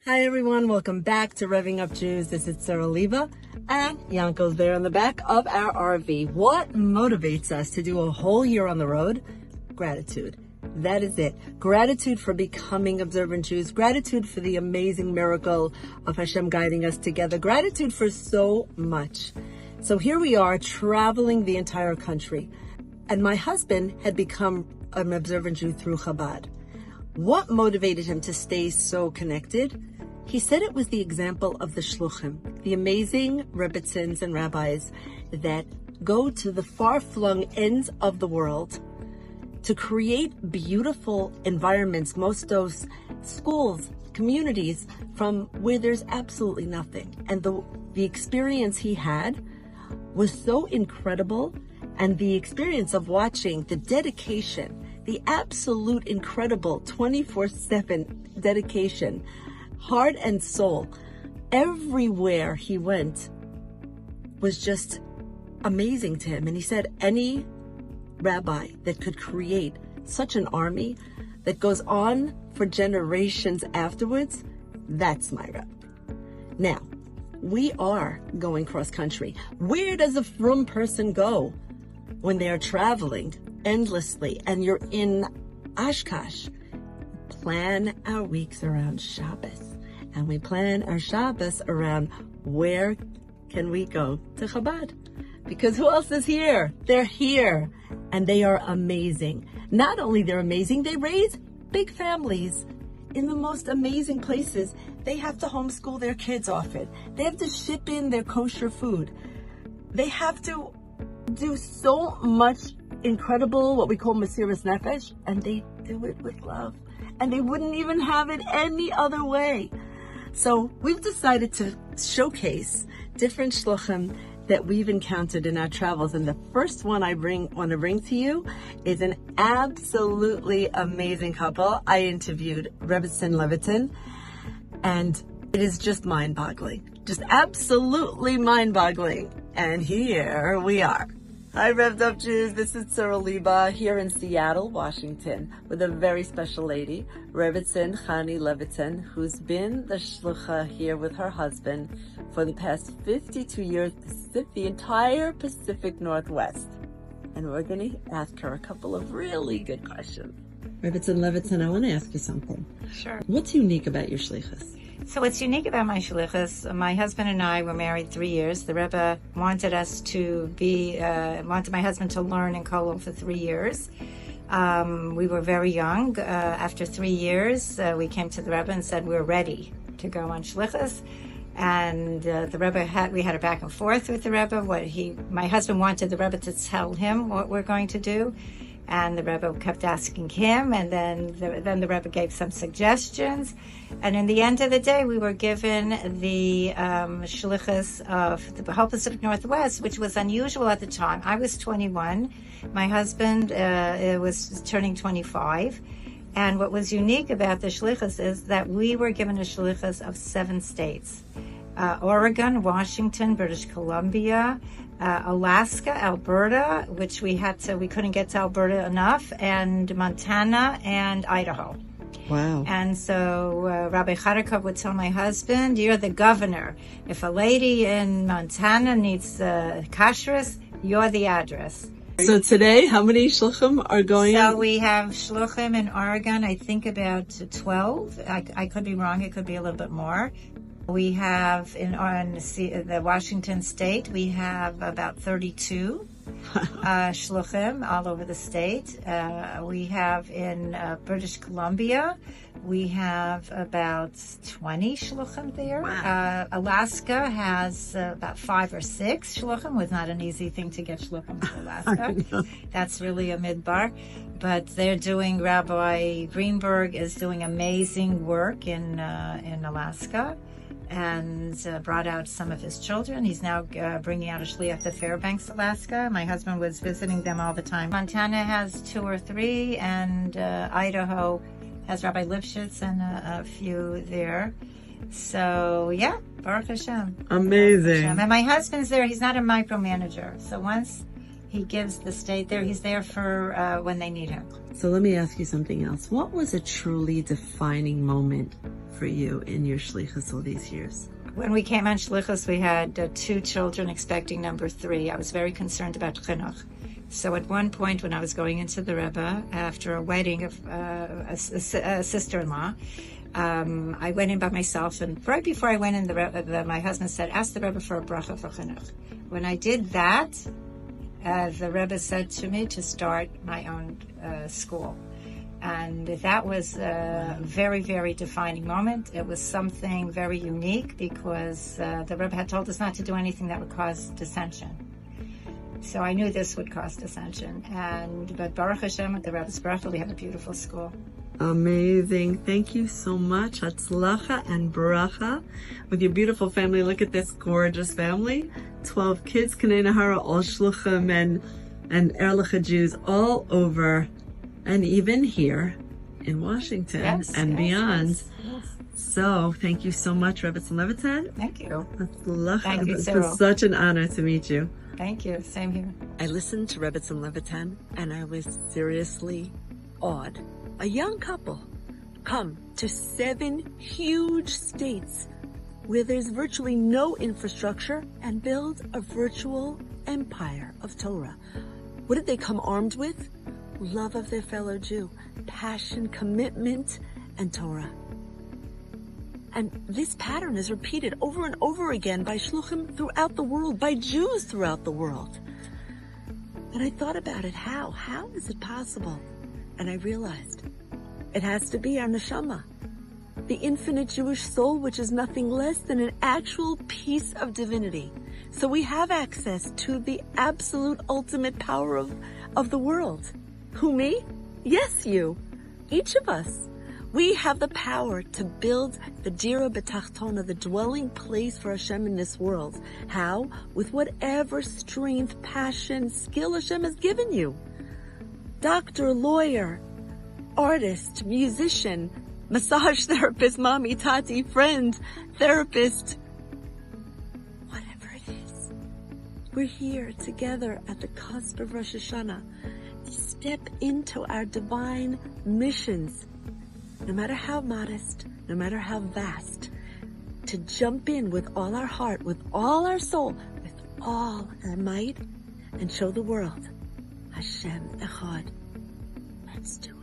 Hi everyone, welcome back to Revving Up Jews. This is Sarah Leva, and Yanko's there on the back of our RV. What motivates us to do a whole year on the road? Gratitude. That is it. Gratitude for becoming observant Jews. Gratitude for the amazing miracle of Hashem guiding us together. Gratitude for so much. So here we are traveling the entire country, and my husband had become an observant Jew through Chabad. What motivated him to stay so connected? He said it was the example of the Shluchim, the amazing Rebbetzins and rabbis that go to the far-flung ends of the world to create beautiful environments, most of schools, communities, from where there's absolutely nothing. And the experience he had was so incredible, and the experience of watching the dedication, the absolute incredible 24/7 dedication, heart and soul, everywhere he went was just amazing to him. And he said any rabbi that could create such an army that goes on for generations afterwards, that's my rep. Now, we are going cross country. Where does a frum person go when they are traveling endlessly and you're in Oshkosh? Plan our weeks around Shabbos. And we plan our Shabbos around where can we go to Chabad? Because who else is here? They're here. And they are amazing. Not only they're amazing, they raise big families in the most amazing places. They have to homeschool their kids often. They have to ship in their kosher food. They have to do so much incredible, what we call Mesiras Nefesh, and they do it with love. And they wouldn't even have it any other way. So we've decided to showcase different shluchim that we've encountered in our travels. And the first one I want to bring to you is an absolutely amazing couple. I interviewed Rebbetzin Levitin, and it is just mind-boggling. Just absolutely mind-boggling. And here we are. Hi, Revved Up Jews. This is Sarah Leva here in Seattle, Washington, with a very special lady, Rebbetzin Chani Levitin, who's been the Shlucha here with her husband for the past 52 years, the entire Pacific Northwest. And we're going to ask her a couple of really good questions. Rebbetzin Levitin, I want to ask you something. Sure. What's unique about your shlichus? So what's unique about my shlichus, my husband and I were married 3 years. The Rebbe wanted us to wanted my husband to learn in Kollel for 3 years. We were very young. After 3 years, we came to the Rebbe and said we're ready to go on shlichus. And the Rebbe we had a back and forth with the Rebbe. My husband wanted the Rebbe to tell him what we're going to do. And the Rebbe kept asking him, and then the Rebbe gave some suggestions. And in the end of the day, we were given the shlichus of the whole Pacific Northwest, which was unusual at the time. I was 21. My husband was turning 25. And what was unique about the shlichus is that we were given a shlichus of 7 states. Oregon, Washington, British Columbia, Alaska, Alberta, which we couldn't get to Alberta enough, and Montana and Idaho. Wow. And so Rabbi Chadakov would tell my husband, you're the governor. If a lady in Montana needs kashrus, you're the address. So today, how many shluchim are going? So we have shluchim in Oregon, I think about 12. I could be wrong, it could be a little bit more. We have on the Washington state, we have about 32 shluchim all over the state. We have in British Columbia, we have about 20 shluchim there. Wow. Alaska has about 5 or 6 shluchim. Was not an easy thing to get shluchim to Alaska. That's really a midbar. But they're doing, Rabbi Greenberg is doing amazing work in Alaska, and brought out some of his children. He's now bringing out a shliach to Fairbanks, Alaska. My husband was visiting them all the time. Montana has 2 or 3, and Idaho has Rabbi Lipschitz and a few there. So, yeah, Baruch Hashem. Amazing. And my husband's there. He's not a micromanager. So once he gives the state there, he's there for when they need him. So let me ask you something else. What was a truly defining moment for for you in your shlichus all these years? When we came on Shluchas, we had 2 children expecting number 3. I was very concerned about chinuch. So at one point when I was going into the Rebbe, after a wedding of a sister-in-law, I went in by myself, and right before I went in, my husband said, ask the Rebbe for a bracha for chinuch. When I did that, the Rebbe said to me to start my own school. And that was a very, very defining moment. It was something very unique because the Rebbe had told us not to do anything that would cause dissension. So I knew this would cause dissension. But Baruch Hashem, with the Rebbe's bracha, we have a beautiful school. Amazing. Thank you so much. Hatzlacha and bracha with your beautiful family. Look at this gorgeous family. 12 kids, Kanei Nahara, all Shluchim and Erlicha Jews all over, and even here in Washington and beyond. Yes. So thank you so much, Rebbetzin Levitin. Thank you. Hatzlacha. Thank you, It's Cyril. been such an honor to meet you. Thank you. Same here. I listened to Rebbetzin Levitin and I was seriously awed. A young couple come to 7 huge states where there's virtually no infrastructure and build a virtual empire of Torah. What did they come armed with? Love of their fellow Jew, passion, commitment, and Torah. And this pattern is repeated over and over again by shluchim throughout the world, by Jews throughout the world. And I thought about it, how? How is it possible? And I realized it has to be our neshama, the infinite Jewish soul, which is nothing less than an actual piece of divinity. So we have access to the absolute ultimate power of the world. Who, me? Yes, you. Each of us. We have the power to build the dira b'tachtona, the dwelling place for Hashem in this world. How? With whatever strength, passion, skill Hashem has given you. Doctor, lawyer, artist, musician, massage therapist, mommy, tati, friend, therapist, whatever it is. We're here together at the cusp of Rosh Hashanah to step into our divine missions, no matter how modest, no matter how vast, to jump in with all our heart, with all our soul, with all our might, and show the world Hashem Echad. Let's do it.